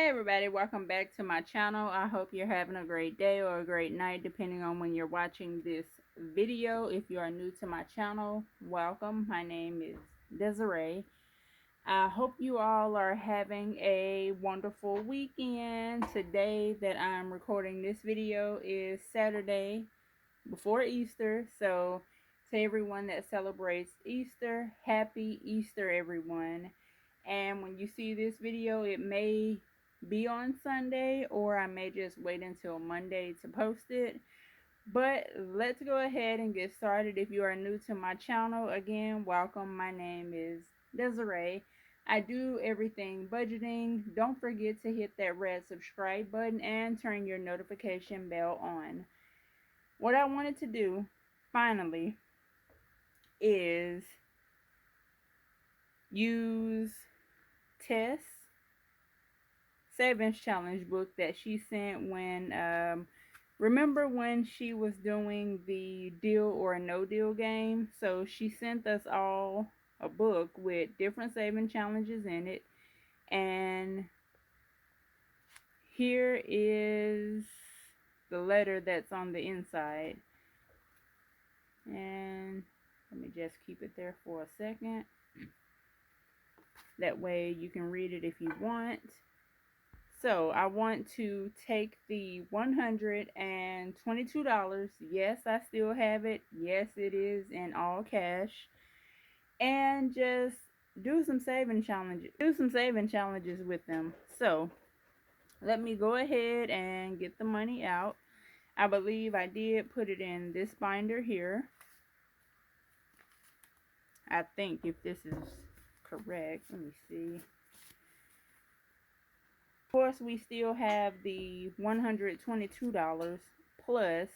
everybody, welcome back to my channel. I hope you're having a great day or a great night depending on when you're watching this video. If you are new to my channel, welcome. My name is Desiree. I hope you all are having a wonderful weekend. Today that I'm recording this video is Saturday before Easter. So to everyone that celebrates Easter, happy Easter everyone. And when you see this video, it may be on Sunday, or I may just wait until Monday to post it. But let's go ahead and get started. If you are new to my channel, again, welcome. My name is Desiree. I do everything budgeting. Don't forget to hit that red subscribe button and turn your notification bell on. What I wanted to do, finally, is use Tess savings challenge book that she sent when remember when she was doing the deal or no deal game. So she sent us all a book with different saving challenges in it, and here is the letter that's on the inside. And let me just keep it there for a second, that way you can read it if you want. So I want to take the $122. Yes, I still have it. Yes, it is in all cash. And just do some saving challenges. With them. So let me go ahead and get the money out. I believe I did put it in this binder here. I think, if this is correct. Let me see. Of course, we still have the $122 plus,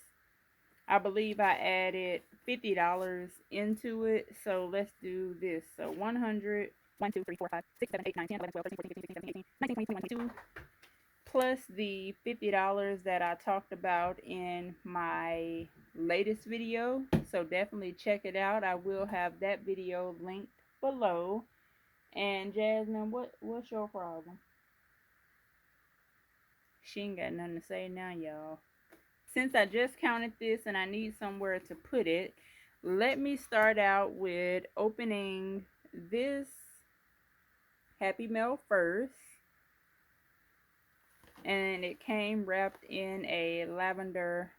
I believe I added $50 into it. So let's do this. So 100, 1, 2, 3, 4, 5, 6, 7, 8, 9, 10, 11, 12, 13, 14, 15, 16, 17, 18, 19, 20, 21, 22, plus the $50 that I talked about in my latest video. So definitely check it out. I will have that video linked below. And Jasmine, what's your problem? She ain't got nothing to say now, y'all. Since I just counted this and I need somewhere to put it, let me start out with opening this Happy Mail first. And it came wrapped in a lavender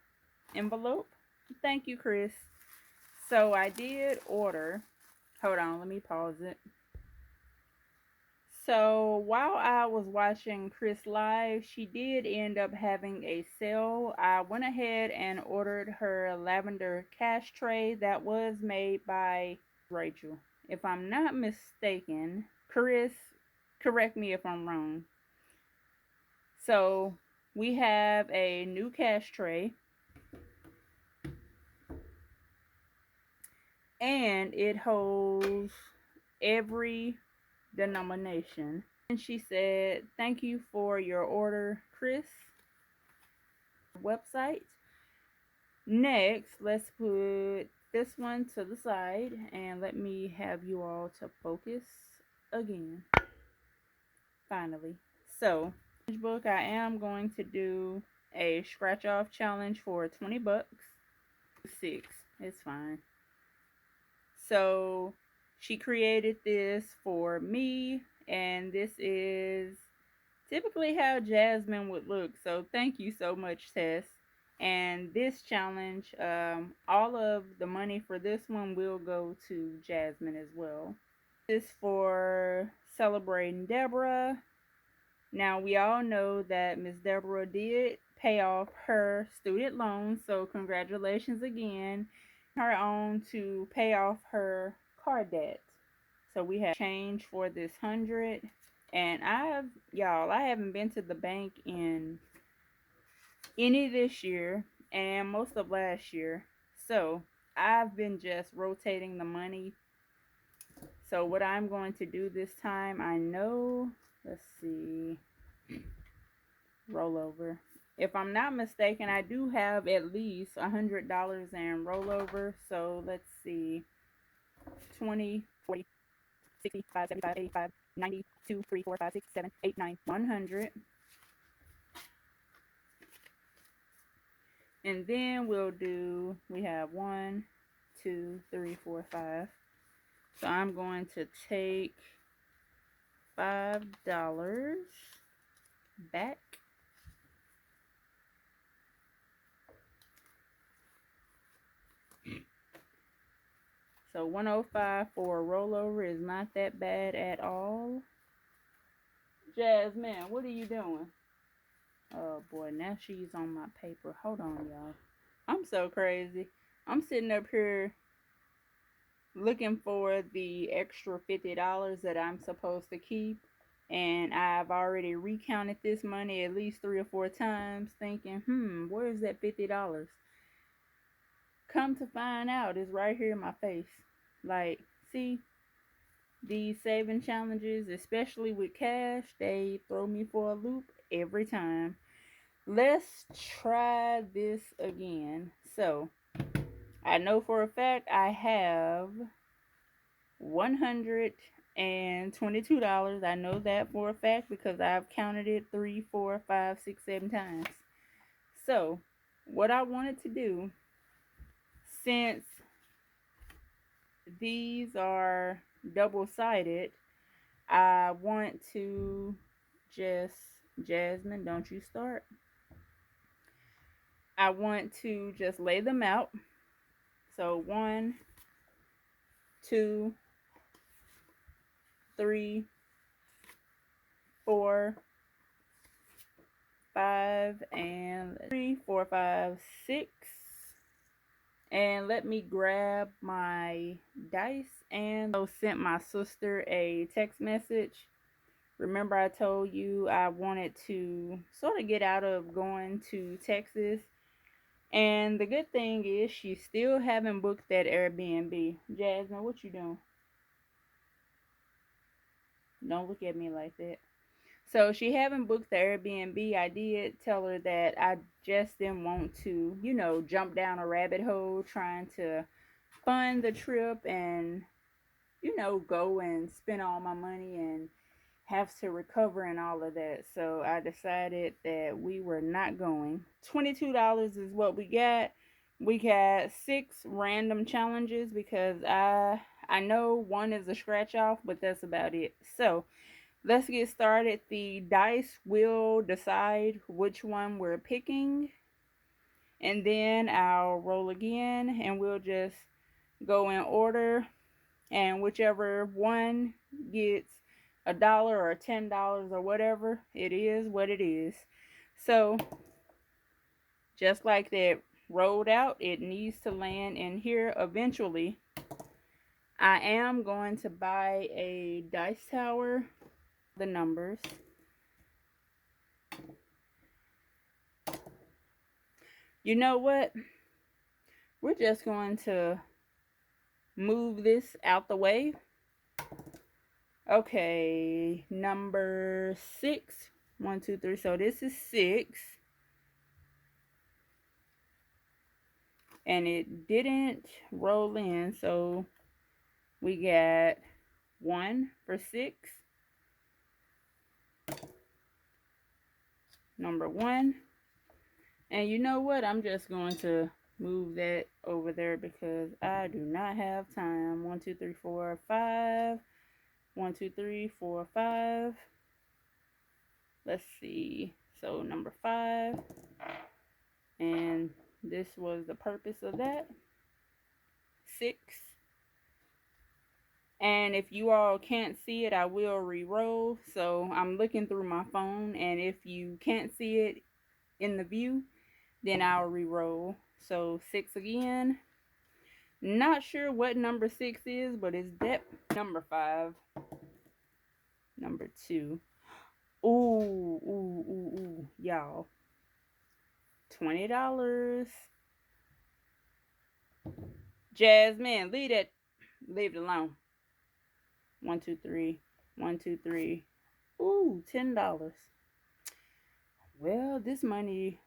envelope. Thank you, Chris. So I did order. Hold on, let me pause it. So while I was watching Chris live, she did end up having a sale. I went ahead and ordered her lavender cash tray that was made by Rachel. If I'm not mistaken, Chris, correct me if I'm wrong. So we have a new cash tray, and it holds every denomination. And she said, "Thank you for your order, Chris." Website. Next, let's put this one to the side and let me have you all to focus again. Finally. So, book, I am going to do a scratch off challenge for 20 bucks. 6. It's fine. So she created this for me, and this is typically how Jasmine would look. So thank you so much, Tess. And this challenge, all of the money for this one will go to Jasmine as well. This is for celebrating Deborah. Now we all know that Miss Deborah did pay off her student loan, so congratulations again. Her own to pay off her car debt. So we have change for this 100, and I haven't been to the bank in any this year and most of last year. So I've been just rotating the money. So what I'm going to do this time, I know, let's see, rollover. If I'm not mistaken, I do have at least $100 in rollover. So let's see, 20, 40, 60, 5, 75, 85, 90, 2, 3, 4, 5, 6, 7, 8, 9, 100. And then we'll do, we have 1, 2, 3, 4, 5. So I'm going to take $5 back. So 105 for a rollover is not that bad at all. Jasmine, what are you doing? Oh boy, now she's on my paper. Hold on, y'all. I'm so crazy. I'm sitting up here looking for the extra $50 that I'm supposed to keep. And I've already recounted this money at least 3 or 4 times thinking, where's that $50? Come to find out, it's right here in my face. Like, see, these saving challenges, especially with cash, they throw me for a loop every time. Let's try this again. So, I know for a fact I have $122. I know that for a fact because I've counted it 3, 4, 5, 6, 7 times. So, what I wanted to do, since these are double-sided, I want to just, Jasmine, don't you start. I want to just lay them out. So 1, 2, 3, 4, 5, and 3, 4, 5, 6. And let me grab my dice. And I sent my sister a text message. Remember I told you I wanted to sort of get out of going to Texas. And the good thing is she still haven't booked that Airbnb. Jasmine, what you doing? Don't look at me like that. So she haven't booked the Airbnb. I did tell her that I just didn't want to, jump down a rabbit hole trying to fund the trip and, go and spend all my money and have to recover and all of that. So I decided that we were not going. $22 is what we got. We got 6 random challenges because I know one is a scratch off, but that's about it. So let's get started. The dice will decide which one we're picking. And then I'll roll again and we'll just go in order. And whichever one gets $1 or $10 or whatever, it is what it is. So just like that rolled out, it needs to land in here eventually. I am going to buy a dice tower. The numbers. You know what? We're just going to move this out the way. Okay, number 6. 1, 2, 3. So this is 6. And it didn't roll in, so we got 1 for 6. Number 1. And you know what? I'm just going to move that over there because I do not have time. 1, 2, 3, 4, 5. 1, 2, 3, 4, 5. Let's see. So number 5. And this was the purpose of that. 6. And if you all can't see it, I will re-roll. So I'm looking through my phone, and if you can't see it in the view, then I'll re-roll. So 6 again. Not sure what number 6 is, but it's that. Number 5. Number 2. Ooh, y'all. $20. Jasmine, leave it alone. 1, 2, 3. 1, 2, 3. Ooh, $10. Well, this money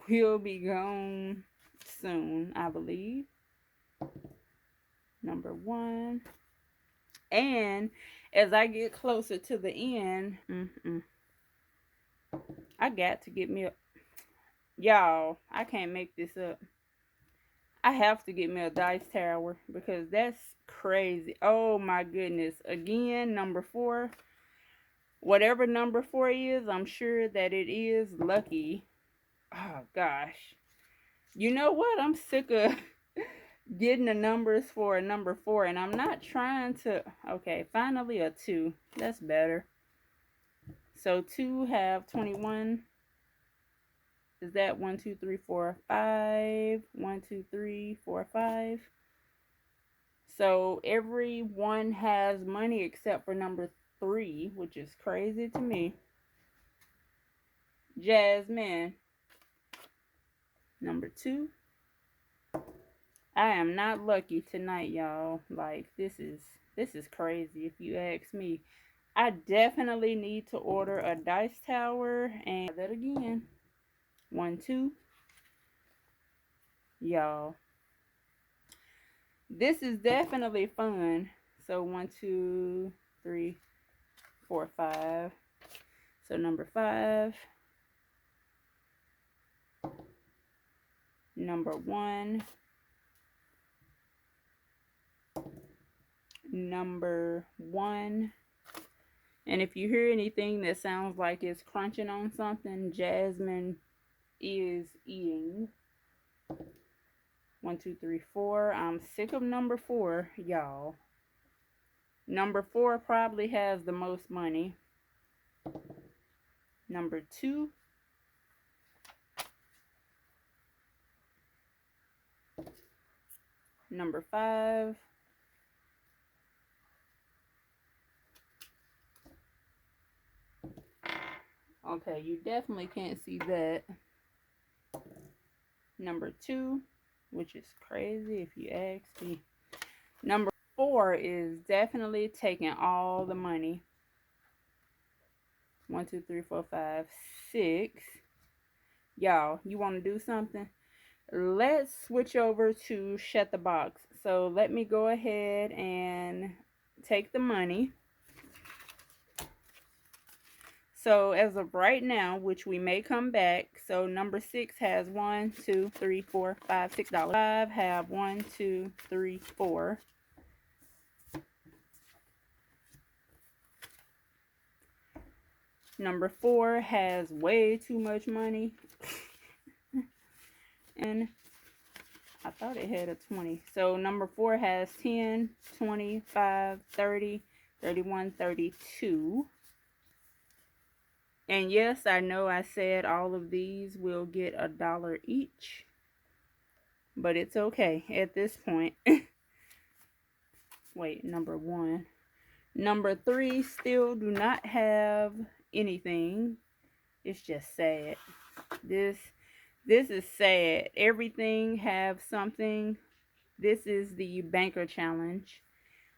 will be gone soon, I believe. Number 1. And as I get closer to the end, I got to get me a... Y'all, I can't make this up. I have to get me a dice tower because that's crazy. Oh my goodness. Again, number 4. Whatever number 4 is, I'm sure that it is lucky. Oh gosh. You know what? I'm sick of getting the numbers for a number 4, and I'm not trying to. Okay, finally a 2. That's better. So 2 have 21. Is that 1, 2, 3, 4, 5? 1, 2, 3, 4, 5. So every one has money except for number 3, which is crazy to me. Jasmine. Number 2. I am not lucky tonight, y'all. Like, this is crazy if you ask me. I definitely need to order a dice tower and that again. 1, 2. Y'all. This is definitely fun. So 1, 2, 3, 4, 5. So number 5. Number 1. Number 1. And if you hear anything that sounds like it's crunching on something, Jasmine is eating. 1, 2, 3, 4. I'm sick of number 4, y'all. Number 4 probably has the most money. Number 2. Number 5. Okay, you definitely can't see that. Number 2, which is crazy if you ask me. Number 4 is definitely taking all the money. 1, 2, 3, 4, 5, 6. Y'all, you want to do something? Let's switch over to Shut the Box. So let me go ahead and take the money. So as of right now, which we may come back, so number 6 has 1, 2, 3, 4, 5, $6. 5 have 1, 2, 3, 4. Number 4 has way too much money. And I thought it had a 20. So number 4 has 10, 25, 30, 31, 32. And yes, I know I said all of these will get $1 each. But it's okay at this point. Wait, number 1. Number 3 still do not have anything. It's just sad. This is sad. Everything have something. This is the banker challenge.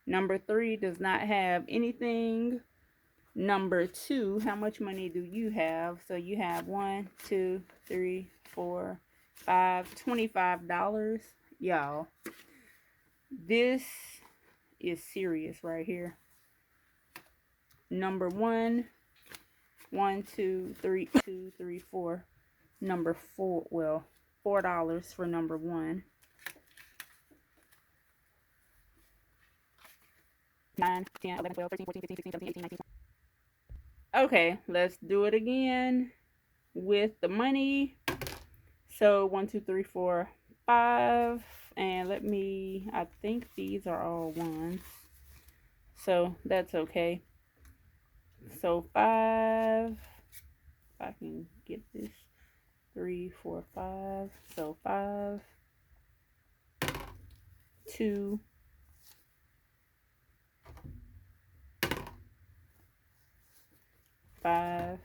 Number 3 does not have anything. Number 2, how much money do you have? So you have 1, 2, 3, 4, 5, $25. Y'all, this is serious right here. Number 1, 1, 2, 3, 2, 3, 4. Number 4, well, $4 for number 1. 9, 10, 11, 12, 13, 14, 15, 16, 17, 18, 19, 20. Okay, let's do it again with the money. So 1, 2, 3, 4, 5. And let me, I think these are all 1s. So that's okay. So 5, if I can get this, 3, 4, 5. So 5, 2, 5.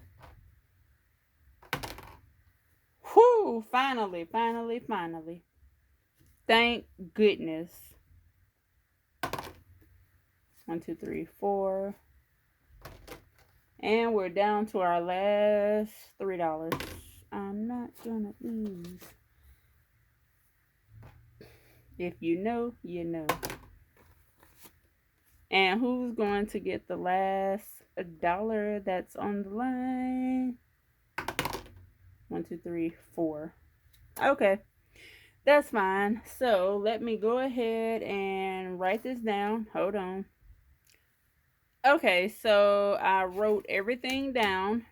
Whoo! Finally. Thank goodness. 1, 2, 3, 4. And we're down to our last $3. I'm not gonna lose. If you know, you know. And who's going to get the last $1 that's on the line? 1, 1, 2, 3, 4. Okay, that's fine. So let me go ahead and write this down. Hold on. Okay, so I wrote everything down.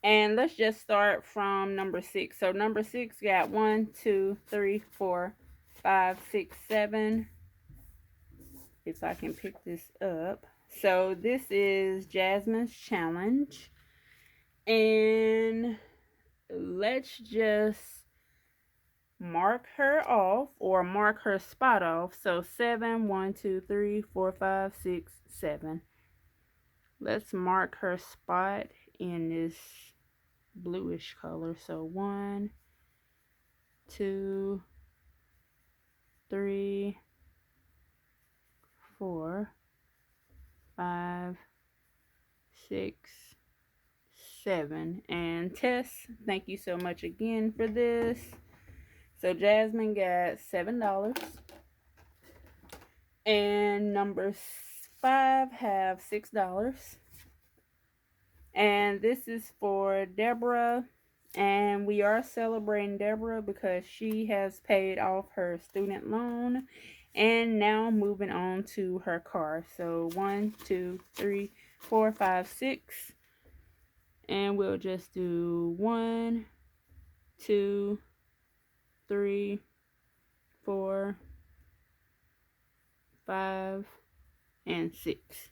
And let's just start from number 6. So number 6 got 1, 2, 3, 4, 5, 6, 7. If I can pick this up. So this is Jasmine's challenge. And let's just mark her off, or mark her spot off. So 7, 1, 2, 3, 4, 5, 6, 7. Let's mark her spot in this bluish color. So 1, 2, 3, 4, 5, 6, 7. And Tess, thank you so much again for this. So Jasmine got $7. And number 5 have $6. And this is for Deborah. And we are celebrating Deborah because she has paid off her student loan and now moving on to her car. So 1, 2, 3, 4, 5, 6. And we'll just do 1, 2, 3, 4, 5, and 6.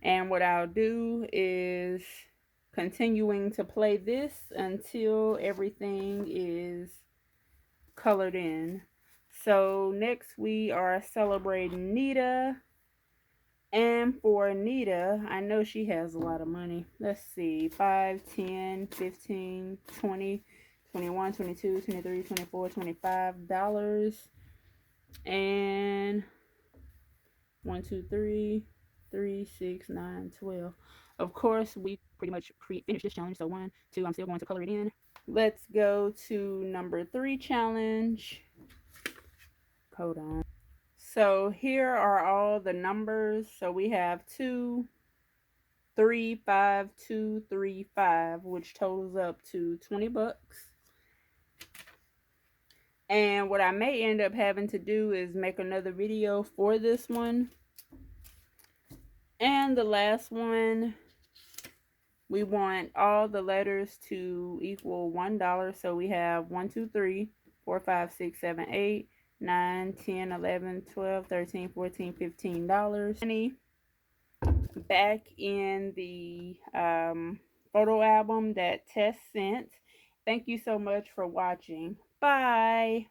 And what I'll do is continuing to play this until everything is colored in. So next we are celebrating Nita. And for Nita, I know she has a lot of money. Let's see, 5, 10, 15, 20, 21, 22, 23, 24, $25. And 1, 2, 3, 3, 6, 9, 12. Of course, we pretty much finished this challenge. So 1, 2, I'm still going to color it in. Let's go to number 3 challenge. Hold on. So here are all the numbers. So we have 2, 3, 5, 2, 3, 5, which totals up to $20. And what I may end up having to do is make another video for this one. And the last one, we want all the letters to equal $1. So we have 1, 2, 3, 4, 5, 6, 7, 8, 9, 10, 11, 12, 13, 14, $15. Back in the photo album that Tess sent. Thank you so much for watching. Bye.